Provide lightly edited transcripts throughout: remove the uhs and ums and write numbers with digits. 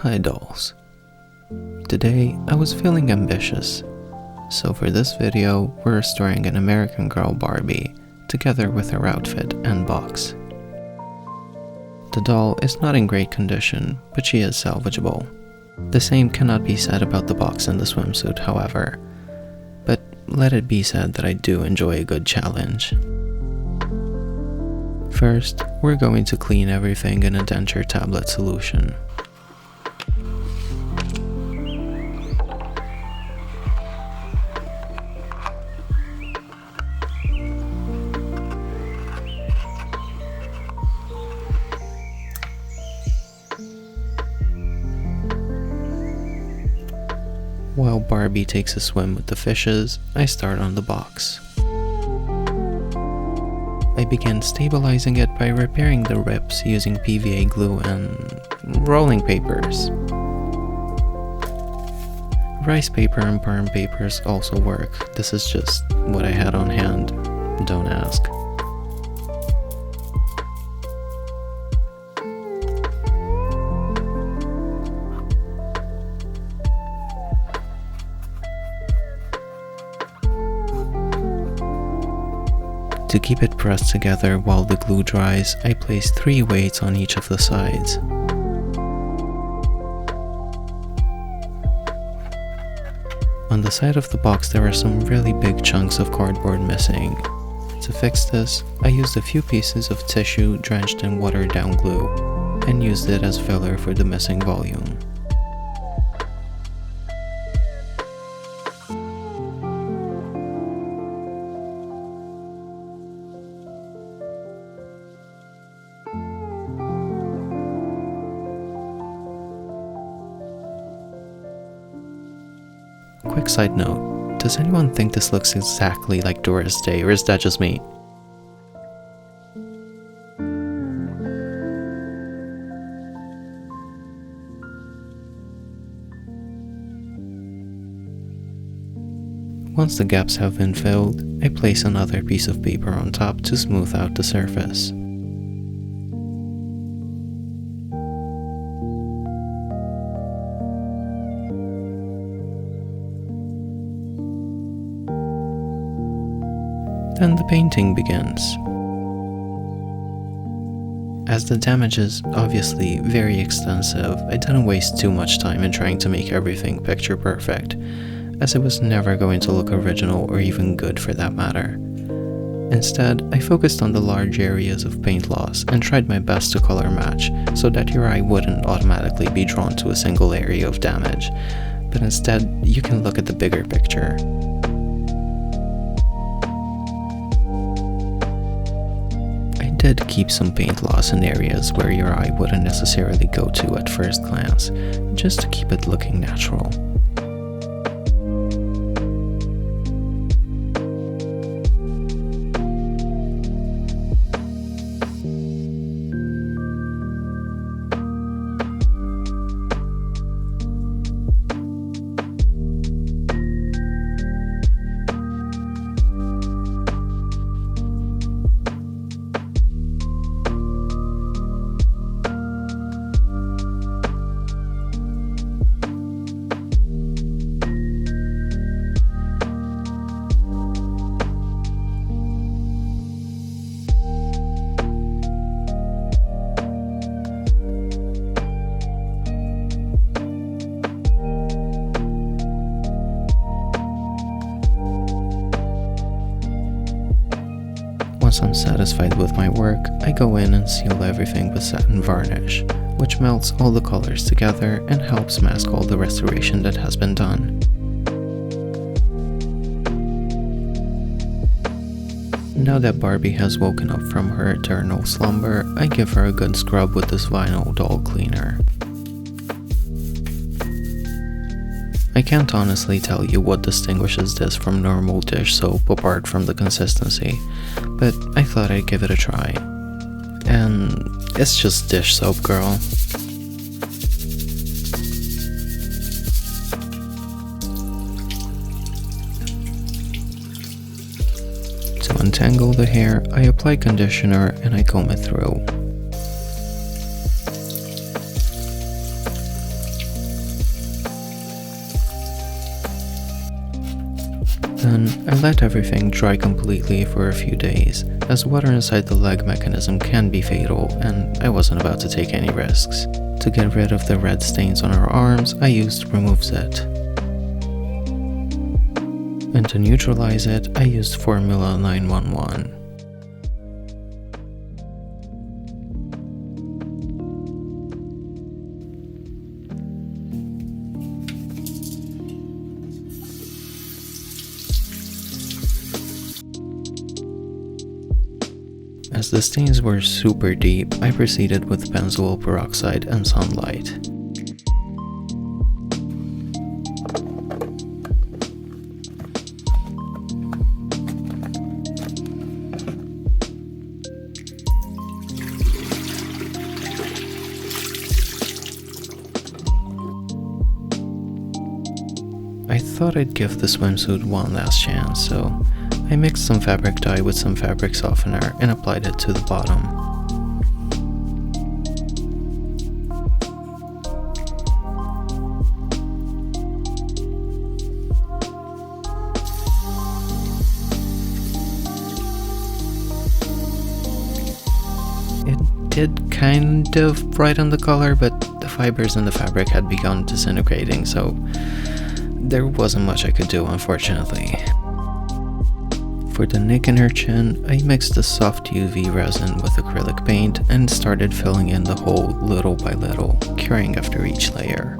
Hi dolls. Today I was feeling ambitious, so for this video we're restoring an American Girl Barbie together with her outfit and box. The doll is not in great condition, but she is salvageable. The same cannot be said about the box and the swimsuit, however, but let it be said that I do enjoy a good challenge. First, we're going to clean everything in a denture tablet solution. While Barbie takes a swim with the fishes, I start on the box. I begin stabilizing it by repairing the rips using PVA glue and rolling papers. Rice paper and perm papers also work. This is just what I had on hand. Don't ask. To keep it pressed together while the glue dries, I place 3 weights on each of the sides. On the side of the box there are some really big chunks of cardboard missing. To fix this, I used a few pieces of tissue drenched in watered down glue and used it as filler for the missing volume. Quick side note, does anyone think this looks exactly like Doris Day, or is that just me? Once the gaps have been filled, I place another piece of paper on top to smooth out the surface. Then the painting begins. As the damage is obviously very extensive, I didn't waste too much time in trying to make everything picture perfect, as it was never going to look original or even good for that matter. Instead, I focused on the large areas of paint loss and tried my best to color match so that your eye wouldn't automatically be drawn to a single area of damage, but instead you can look at the bigger picture. I did keep some paint loss in areas where your eye wouldn't necessarily go to at first glance, just to keep it looking natural. Once I'm satisfied with my work, I go in and seal everything with satin varnish, which melts all the colors together and helps mask all the restoration that has been done. Now that Barbie has woken up from her eternal slumber, I give her a good scrub with this vinyl doll cleaner. I can't honestly tell you what distinguishes this from normal dish soap apart from the consistency, but I thought I'd give it a try. And it's just dish soap, girl. To untangle the hair, I apply conditioner and I comb it through. Then I let everything dry completely for a few days, as water inside the leg mechanism can be fatal and I wasn't about to take any risks. To get rid of the red stains on her arms, I used Remove Zit. And to neutralize it, I used Formula 911. As the stains were super deep, I proceeded with benzoyl peroxide and sunlight. I thought I'd give the swimsuit one last chance, so I mixed some fabric dye with some fabric softener and applied it to the bottom. It did kind of brighten the color, but the fibers in the fabric had begun disintegrating, so there wasn't much I could do, unfortunately. For the nick in her chin, I mixed the soft UV resin with acrylic paint and started filling in the hole little by little, curing after each layer.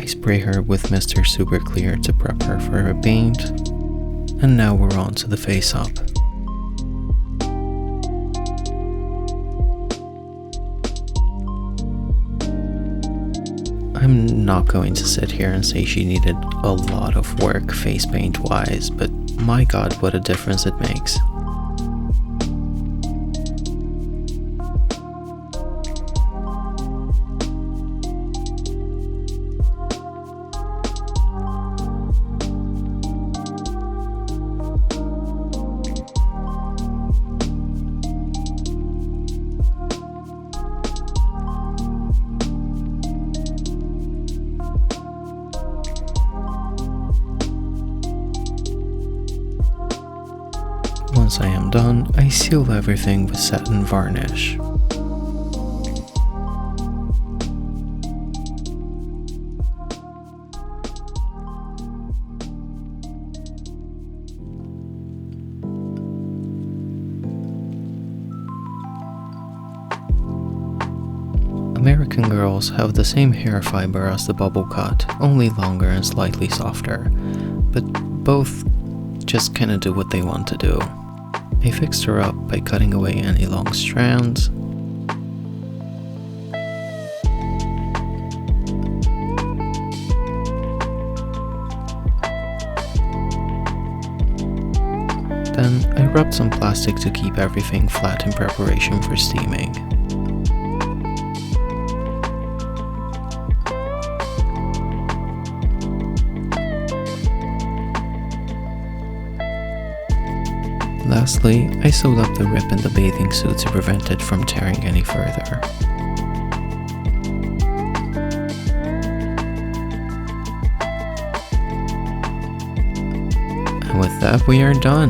Spray her with Mr. Super Clear to prep her for her paint, and now we're on to the face up. I'm not going to sit here and say she needed a lot of work face paint wise, but my god, what a difference it makes. Once I am done, I seal everything with satin varnish. American Girls have the same hair fiber as the bubble cut, only longer and slightly softer, but both just kinda do what they want to do. I fixed her up by cutting away any long strands, then I rubbed some plastic to keep everything flat in preparation for steaming. Lastly, I sewed up the rip in the bathing suit to prevent it from tearing any further. And with that, we are done.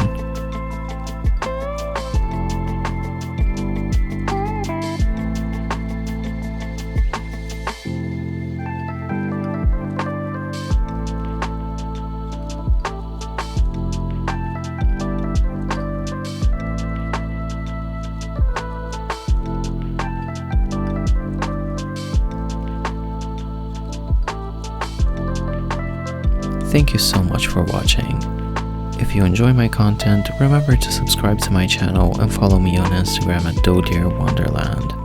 Thank you so much for watching. If you enjoy my content, remember to subscribe to my channel and follow me on Instagram at DoDearWonderland.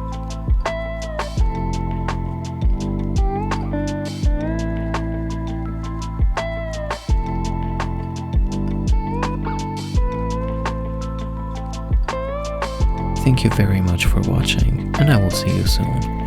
thank you very much for watching, and I will see you soon.